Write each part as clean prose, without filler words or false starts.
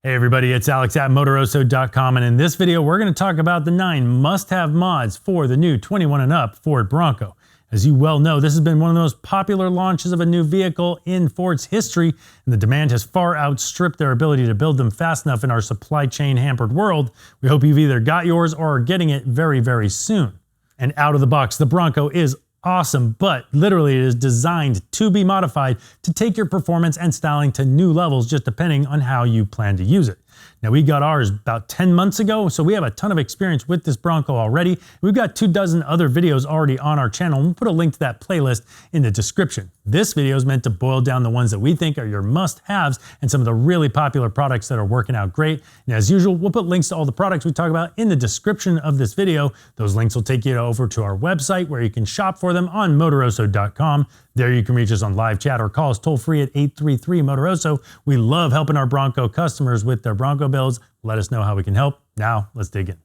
Hey everybody, it's Alex at Motoroso.com, and in this video we're going to talk about the 9 must-have mods for the new 21 and up Ford Bronco. As you well know, this has been one of the most popular launches of a new vehicle in Ford's history, and the demand has far outstripped their ability to build them fast enough in our supply chain hampered world. We hope you've either got yours or are getting it very, very soon. And out of the box, the Bronco is awesome, but literally it is designed to be modified to take your performance and styling to new levels, just depending on how you plan to use it. Now, we got ours about 10 months ago, so we have a ton of experience with this Bronco already. We've got 24 other videos already on our channel, and we'll put a link to that playlist in the description. This video is meant to boil down the ones that we think are your must-haves and some of the really popular products that are working out great. And as usual, we'll put links to all the products we talk about in the description of this video. Those links will take you over to our website where you can shop for them on Motoroso.com. There you can reach us on live chat or call us toll-free at 833-MOTOROSO. We love helping our Bronco customers with their Bronco builds. Let us know how we can help. Now, let's dig in.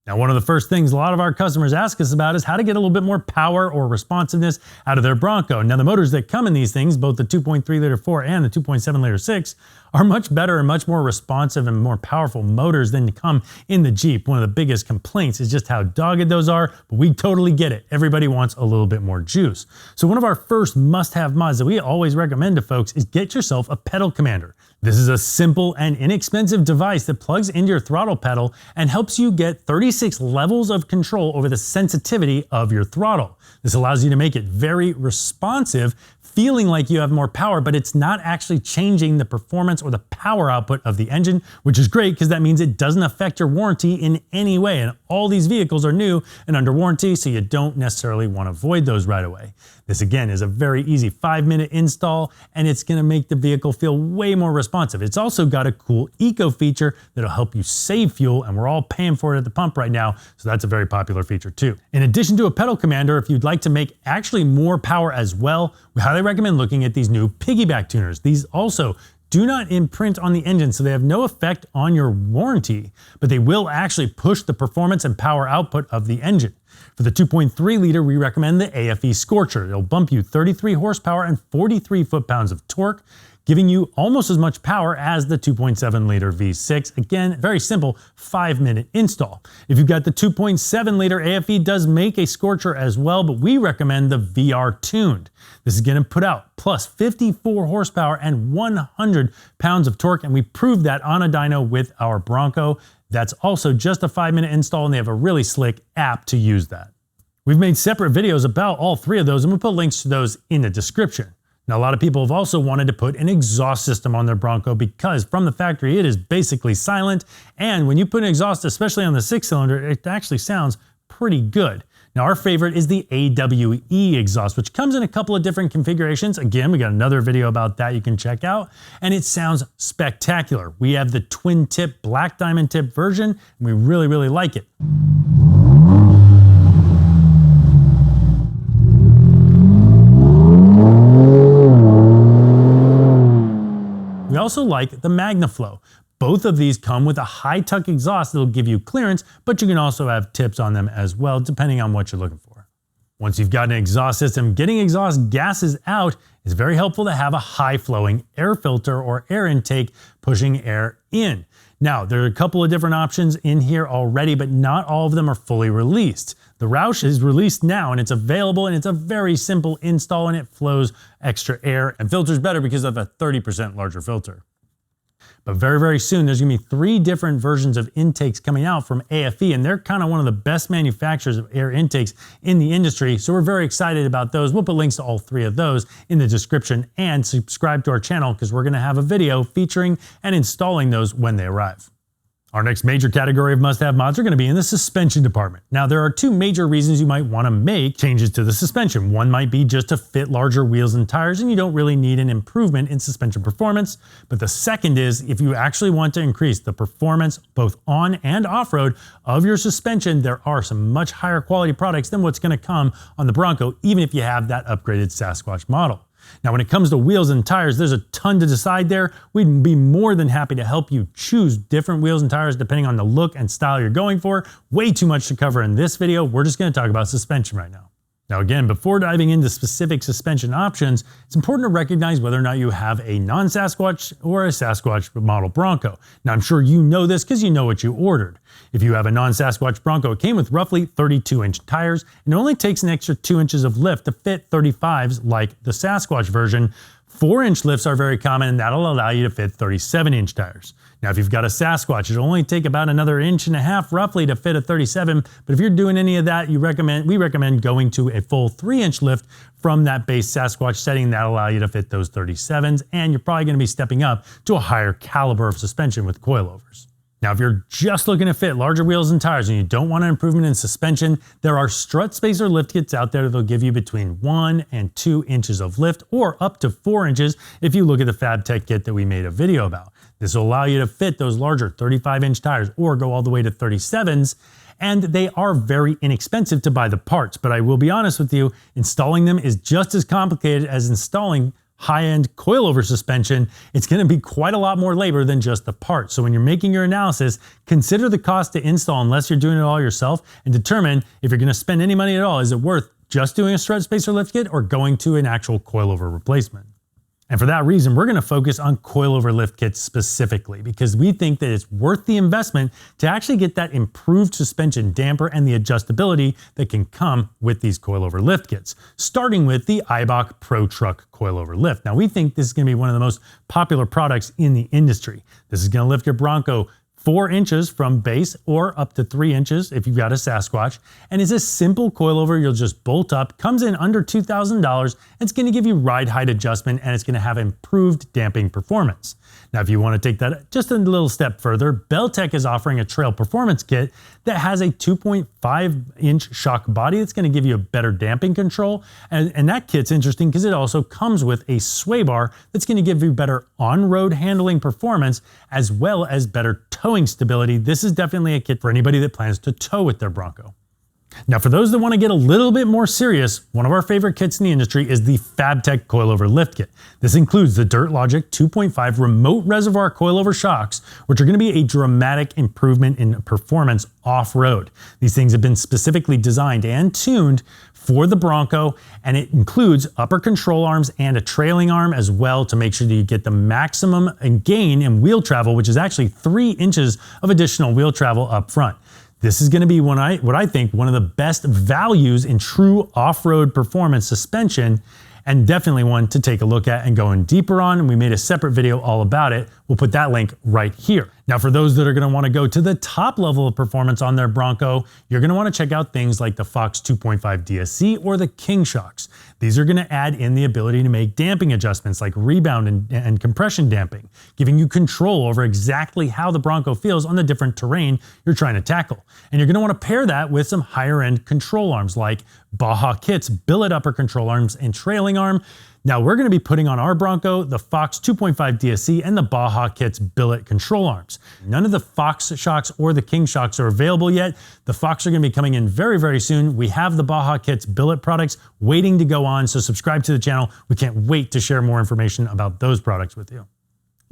Now, one of the first things a lot of our customers ask us about is how to get a little bit more power or responsiveness out of their Bronco. Now, the motors that come in these things, both the 2.3 liter 4 and the 2.7 liter 6, are much better and much more responsive and more powerful motors than come in the Jeep. One of the biggest complaints is just how dogged those are, but we totally get it. Everybody wants a little bit more juice. So one of our first must-have mods that we always recommend to folks is get yourself a pedal commander. This is a simple and inexpensive device that plugs into your throttle pedal and helps you get 36 levels of control over the sensitivity of your throttle. This allows you to make it very responsive, feeling like you have more power, but it's not actually changing the performance or the power output of the engine, which is great because that means it doesn't affect your warranty in any way. And all these vehicles are new and under warranty, so you don't necessarily want to avoid those right away. This again is a very easy 5-minute install, and it's going to make the vehicle feel way more responsive. It's also got a cool eco feature that'll help you save fuel, and we're all paying for it at the pump right now, so that's a very popular feature too. In addition to a pedal commander, if you'd like to make actually more power as well, we highly recommend looking at these new piggyback tuners. These also do not imprint on the engine, so they have no effect on your warranty, but they will actually push the performance and power output of the engine. For the 2.3 liter, we recommend the AFE Scorcher. It'll bump you 33 horsepower and 43 foot-pounds of torque, giving you almost as much power as the 2.7 liter V6. Again, very simple 5-minute install. If you've got the 2.7 liter, AFE does make a Scorcher as well, but we recommend the VR Tuned. This is going to put out plus 54 horsepower and 100 pounds of torque, and we proved that on a dyno with our Bronco. That's also just a 5-minute install, and they have a really slick app to use that. We've made separate videos about all 3 of those, and we'll put links to those in the description. Now, a lot of people have also wanted to put an exhaust system on their Bronco because from the factory, it is basically silent. And when you put an exhaust, especially on the 6-cylinder, it actually sounds pretty good. Now, our favorite is the AWE exhaust, which comes in a couple of different configurations. Again, we got another video about that you can check out, and it sounds spectacular. We have the twin tip, black diamond tip version, and we really, really like it. We also like the MagnaFlow. Both of these come with a high tuck exhaust that'll give you clearance, but you can also have tips on them as well, depending on what you're looking for. Once you've got an exhaust system, getting exhaust gases out is very helpful to have a high-flowing air filter or air intake pushing air in. Now, there are a couple of different options in here already, but not all of them are fully released. The Roush is released now, and it's available, and it's a very simple install, and it flows extra air and filters better because of a 30% larger filter. But very, very soon, there's gonna be 3 different versions of intakes coming out from AFE, and they're kind of one of the best manufacturers of air intakes in the industry, so we're very excited about those. We'll put links to all 3 of those in the description, and subscribe to our channel because we're gonna have a video featuring and installing those when they arrive. Our next major category of must-have mods are going to be in the suspension department. Now, there are 2 major reasons you might want to make changes to the suspension. One might be just to fit larger wheels and tires, and you don't really need an improvement in suspension performance. But the second is if you actually want to increase the performance both on and off-road of your suspension, there are some much higher quality products than what's going to come on the Bronco, even if you have that upgraded Sasquatch model. Now, when it comes to wheels and tires, there's a ton to decide there. We'd be more than happy to help you choose different wheels and tires depending on the look and style you're going for. Way too much to cover in this video. We're just going to talk about suspension right now. Now again, before diving into specific suspension options, it's important to recognize whether or not you have a non-Sasquatch or a Sasquatch model Bronco. Now I'm sure you know this because you know what you ordered. If you have a non-Sasquatch Bronco, it came with roughly 32-inch tires, and it only takes an extra 2 inches of lift to fit 35s like the Sasquatch version. 4-inch lifts are very common, and that'll allow you to fit 37-inch tires. Now, if you've got a Sasquatch, it'll only take about another 1.5 inches roughly to fit a 37, but if you're doing any of that, we recommend going to a full 3-inch lift from that base Sasquatch setting. That'll allow you to fit those 37s, and you're probably going to be stepping up to a higher caliber of suspension with coilovers. Now, if you're just looking to fit larger wheels and tires and you don't want an improvement in suspension, there are strut spacer lift kits out there that'll give you between 1 and 2 inches of lift, or up to 4 inches if you look at the FabTech kit that we made a video about. This will allow you to fit those larger 35-inch tires or go all the way to 37s, and they are very inexpensive to buy the parts. But I will be honest with you, installing them is just as complicated as installing high-end coilover suspension. It's going to be quite a lot more labor than just the part. So when you're making your analysis, consider the cost to install unless you're doing it all yourself, and determine if you're going to spend any money at all. Is it worth just doing a strut spacer lift kit or going to an actual coilover replacement? And for that reason, we're going to focus on coilover lift kits specifically, because we think that it's worth the investment to actually get that improved suspension damper and the adjustability that can come with these coilover lift kits, starting with the Eibach Pro Truck coilover lift. Now, we think this is going to be one of the most popular products in the industry. This is going to lift your Bronco 4 inches from base, or up to 3 inches if you've got a Sasquatch, and is a simple coilover you'll just bolt up, comes in under $2,000, and it's going to give you ride height adjustment, and it's going to have improved damping performance. Now, if you want to take that just a little step further, Beltec is offering a trail performance kit that has a 2.5-inch shock body that's going to give you a better damping control, and that kit's interesting because it also comes with a sway bar that's going to give you better on-road handling performance as well as better towing stability. This is definitely a kit for anybody that plans to tow with their Bronco. Now, for those that want to get a little bit more serious, one of our favorite kits in the industry is the FabTech Coilover Lift Kit. This includes the Dirt Logic 2.5 remote reservoir coilover shocks, which are going to be a dramatic improvement in performance off-road. These things have been specifically designed and tuned for the Bronco, and it includes upper control arms and a trailing arm as well to make sure that you get the maximum gain in wheel travel, which is actually 3 inches of additional wheel travel up front. This is going to be what I think one of the best values in true off-road performance suspension, and definitely one to take a look at and go in deeper on. And we made a separate video all about it. We'll put that link right here. Now, for those that are going to want to go to the top level of performance on their Bronco, you're going to want to check out things like the Fox 2.5 DSC or the King shocks. These are going to add in the ability to make damping adjustments like rebound and compression damping, giving you control over exactly how the Bronco feels on the different terrain you're trying to tackle. And you're going to want to pair that with some higher end control arms like Baja Kit's billet upper control arms and trailing arm. Now, we're going to be putting on our Bronco the Fox 2.5 DSC and the Baja Kit's billet control arms. None of the Fox shocks or the King shocks are available yet. The Fox are going to be coming in very, very soon. We have the Baja Kit's billet products waiting to go on, so subscribe to the channel. We can't wait to share more information about those products with you.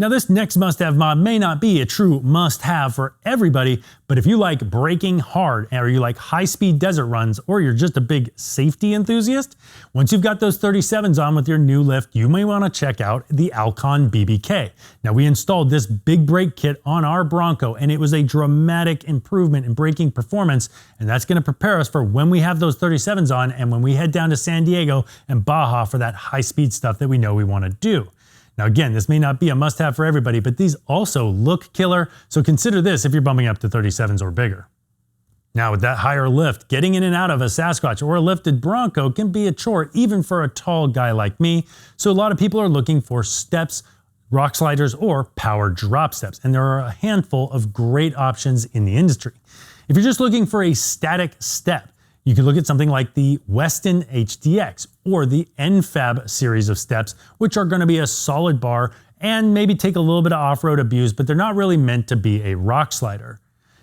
Now, this next must-have mod may not be a true must-have for everybody, but if you like braking hard, or you like high-speed desert runs, or you're just a big safety enthusiast, once you've got those 37s on with your new lift, you may want to check out the Alcon BBK. Now, we installed this big brake kit on our Bronco, and it was a dramatic improvement in braking performance, and that's going to prepare us for when we have those 37s on and when we head down to San Diego and Baja for that high-speed stuff that we know we want to do. Now again, this may not be a must-have for everybody, but these also look killer, so consider this if you're bumping up to 37s or bigger. Now with that higher lift, getting in and out of a Sasquatch or a lifted Bronco can be a chore even for a tall guy like me, so a lot of people are looking for steps, rock sliders, or power drop steps, and there are a handful of great options in the industry. If you're just looking for a static step, you can look at something like the Weston HDX or the n-fab series of steps, which are going to be a solid bar and maybe take a little bit of off-road abuse, but they're not really meant to be a rock slider.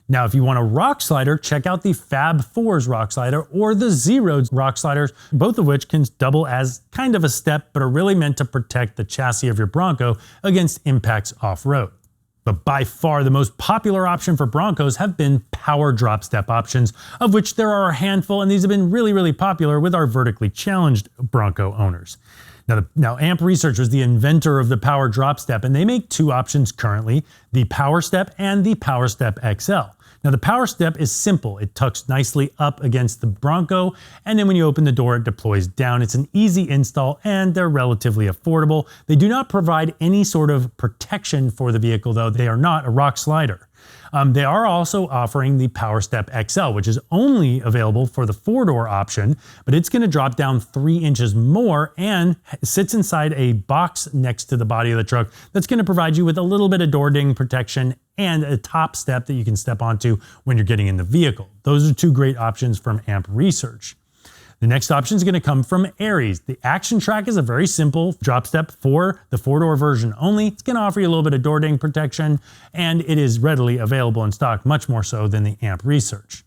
Now, if you want a rock slider, check out the Fab 4's rock slider or the Z-Road's rock sliders, both of which can double as kind of a step, but are really meant to protect the chassis of your Bronco against impacts off-road. But by far the most popular option for Broncos have been power drop step options, of which there are a handful, and these have been really popular with our vertically challenged Bronco owners. Now, Amp Research was the inventor of the power drop step, and they make two options currently, the Power Step and the Power Step XL. Now, the Power Step is simple. It tucks nicely up against the Bronco, and then when you open the door, it deploys down. It's an easy install, and they're relatively affordable. They do not provide any sort of protection for the vehicle, though. They are not a rock slider. They are also offering the Power Step XL, which is only available for the 4-door option, but it's going to drop down 3 inches more and sits inside a box next to the body of the truck that's going to provide you with a little bit of door ding protection and a top step that you can step onto when you're getting in the vehicle. Those are two great options from Amp Research. The next option is going to come from Aries. The Action Track is a very simple drop step for the 4-door version only. It's going to offer you a little bit of door ding protection, and it is readily available in stock, much more so than the Amp Research.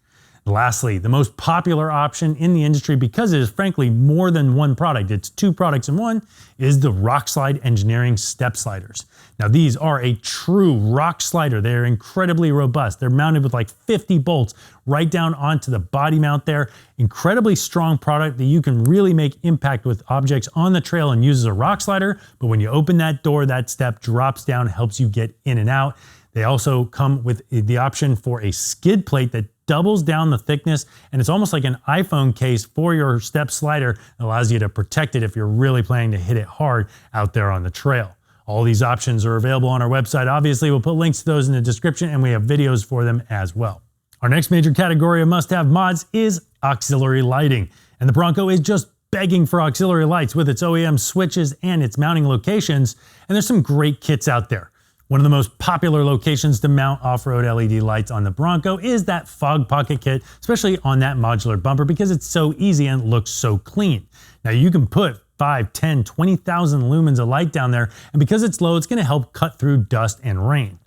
Lastly, the most popular option in the industry, because it is frankly more than one product, it's two products in one, is the Rockslide Engineering Step Sliders. Now, these are a true rock slider. They're incredibly robust. They're mounted with like 50 bolts right down onto the body mount there. Incredibly strong product that you can really make impact with objects on the trail and use as a rock slider. But when you open that door, that step drops down, helps you get in and out. They also come with the option for a skid plate that doubles down the thickness, and it's almost like an iPhone case for your step slider. It allows you to protect it if you're really planning to hit it hard out there on the trail. All these options are available on our website. Obviously, we'll put links to those in the description, and we have videos for them as well. Our next major category of must-have mods is auxiliary lighting, and the Bronco is just begging for auxiliary lights with its OEM switches and its mounting locations, and there's some great kits out there. One of the most popular locations to mount off-road LED lights on the Bronco is that fog pocket kit, especially on that modular bumper, because it's so easy and looks so clean. Now, you can put 5, 10, 20,000 lumens of light down there, and because it's low, it's going to help cut through dust and rain.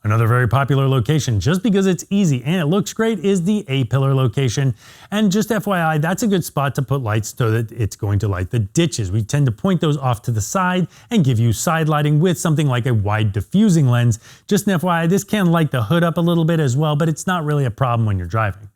Another very popular location, just because it's easy and it looks great, is the A-pillar location. And just FYI, that's a good spot to put lights so that it's going to light the ditches. We tend to point those off to the side and give you side lighting with something like a wide diffusing lens. Just an FYI, this can light the hood up a little bit as well, but it's not really a problem when you're driving.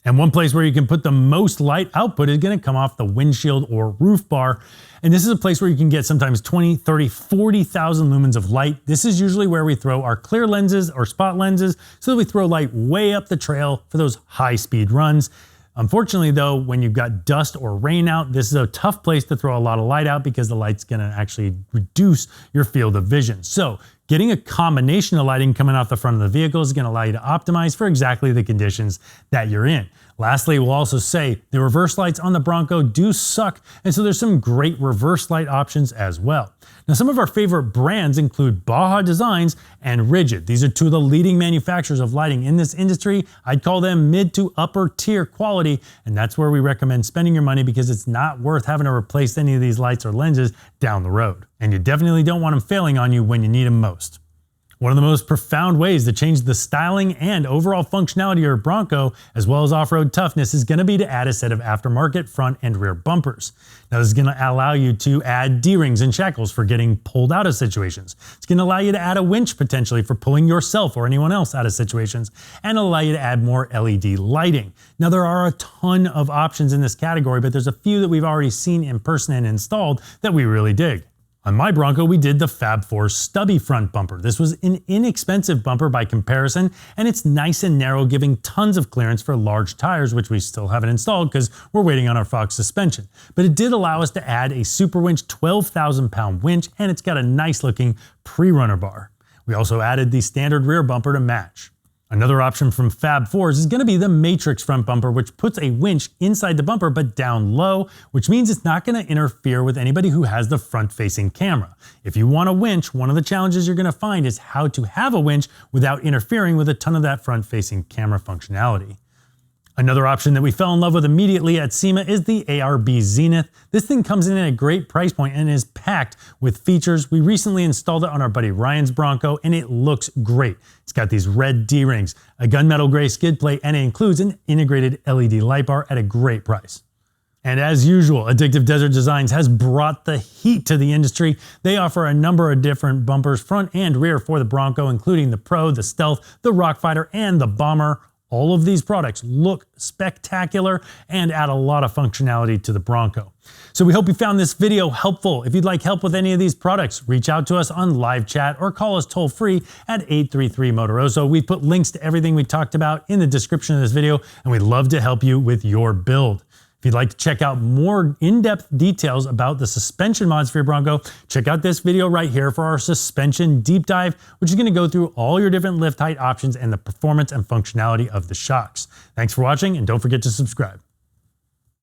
And one place where you can put the most light output is going to come off the windshield or roof bar. And this is a place where you can get sometimes 20, 30, 40,000 lumens of light. This is usually where we throw our clear lenses or spot lenses, so that we throw light way up the trail for those high speed runs. Unfortunately though, when you've got dust or rain out, this is a tough place to throw a lot of light out because the light's going to actually reduce your field of vision. So getting a combination of lighting coming off the front of the vehicle is going to allow you to optimize for exactly the conditions that you're in. Lastly, we'll also say the reverse lights on the Bronco do suck, and so there's some great reverse light options as well. Now, some of our favorite brands include Baja Designs and Rigid. These are two of the leading manufacturers of lighting in this industry. I'd call them mid to upper tier quality, and that's where we recommend spending your money because it's not worth having to replace any of these lights or lenses down the road. And you definitely don't want them failing on you when you need them most. One of the most profound ways to change the styling and overall functionality of your Bronco, as well as off-road toughness, is going to be to add a set of aftermarket front and rear bumpers. Now, this is going to allow you to add D-rings and shackles for getting pulled out of situations. It's going to allow you to add a winch potentially for pulling yourself or anyone else out of situations, and allow you to add more LED lighting. Now, there are a ton of options in this category, but there's a few that we've already seen in person and installed that we really dig. On my Bronco, we did the Fab 4 stubby front bumper. This was an inexpensive bumper by comparison, and it's nice and narrow, giving tons of clearance for large tires, which we still haven't installed because we're waiting on our Fox suspension. But it did allow us to add a Super Winch 12,000-pound winch, and it's got a nice looking pre-runner bar. We also added the standard rear bumper to match. Another option from Fab 4s is going to be the Matrix front bumper, which puts a winch inside the bumper but down low, which means it's not going to interfere with anybody who has the front-facing camera. If you want a winch, one of the challenges you're going to find is how to have a winch without interfering with a ton of that front-facing camera functionality. Another option that we fell in love with immediately at SEMA is the ARB Zenith. This thing comes in at a great price point and is packed with features. We recently installed it on our buddy Ryan's Bronco, and it looks great. It's got these red D-rings, a gunmetal gray skid plate, and it includes an integrated LED light bar at a great price. And as usual, Addictive Desert Designs has brought the heat to the industry. They offer a number of different bumpers, front and rear, for the Bronco, including the Pro, the Stealth, the Rockfighter, and the Bomber. All of these products look spectacular and add a lot of functionality to the Bronco. So we hope you found this video helpful. If you'd like help with any of these products, reach out to us on live chat or call us toll free at 833-MOTOROSO. We've put links to everything we talked about in the description of this video, and we'd love to help you with your build. If you'd like to check out more in-depth details about the suspension mods for your Bronco, check out this video right here for our suspension deep dive, which is going to go through all your different lift height options and the performance and functionality of the shocks. Thanks for watching, and don't forget to subscribe.